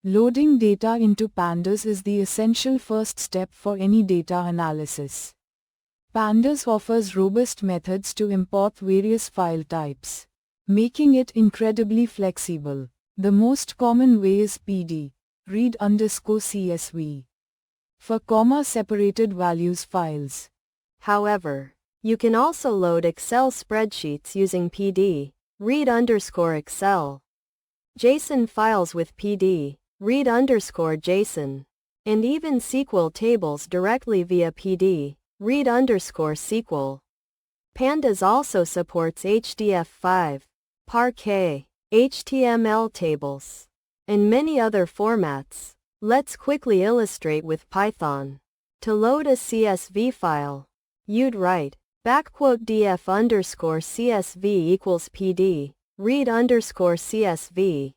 Loading data into Pandas is the essential first step for any data analysis. Pandas offers robust methods to import various file types, making it incredibly flexible. The most common way is PD, read_CSV, for comma-separated values files. However, you can also load Excel spreadsheets using PD, read_Excel, JSON files with PD, read_JSON, and even SQL tables directly via PD, read_SQL. Pandas also supports HDF5, Parquet, HTML tables, and many other formats. Let's quickly illustrate with Python. To load a CSV file, you'd write \df_CSV equals PD, read_CSV,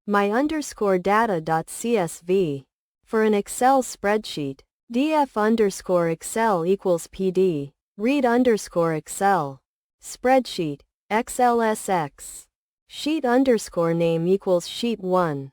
my_data.csv. For an Excel spreadsheet, df_Excel equals PD, read_Excel, spreadsheet, XLSX, sheet_name equals sheet1.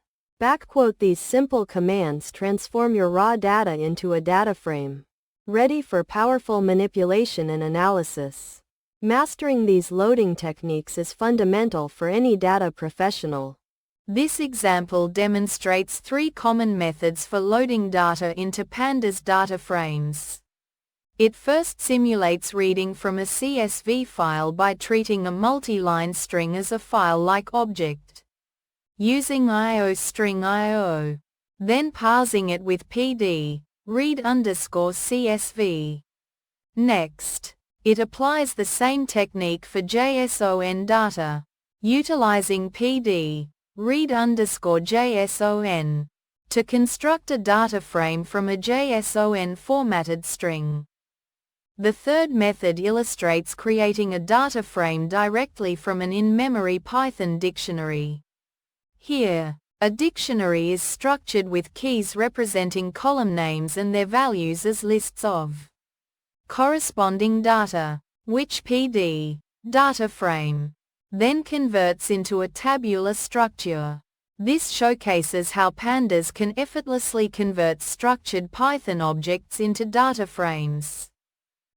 These simple commands transform your raw data into a data frame, ready for powerful manipulation and analysis. Mastering these loading techniques is fundamental for any data professional. This example demonstrates 3 common methods for loading data into Pandas data frames. It first simulates reading from a CSV file by treating a multi-line string as a file-like object, using IO_string_IO, then parsing it with PD, read_CSV. Next, it applies the same technique for JSON data, utilizing PD, read_JSON, to construct a data frame from a JSON formatted string. The third method illustrates creating a data frame directly from an in-memory Python dictionary. Here, a dictionary is structured with keys representing column names and their values as lists of corresponding data, which PD, data frame, then converts into a tabular structure. This showcases how Pandas can effortlessly convert structured Python objects into data frames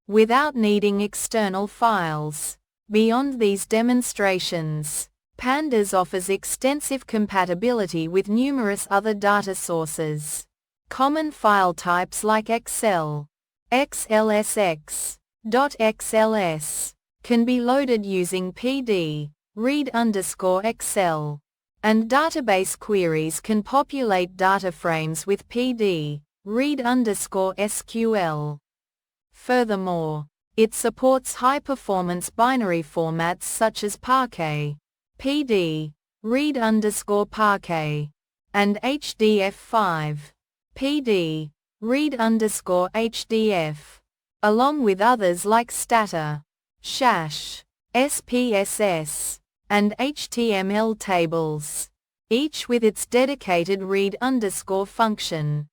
without needing external files. Beyond these demonstrations, Pandas offers extensive compatibility with numerous other data sources. Common file types like Excel, XLSX, .xls, can be loaded using PD, read_Excel, and database queries can populate data frames with PD, read_SQL. Furthermore, it supports high-performance binary formats such as Parquet, PD, read_Parquet, and HDF5, PD, read_HDF, along with others like Stata, Shash, SPSS, and HTML tables, each with its dedicated read_ function.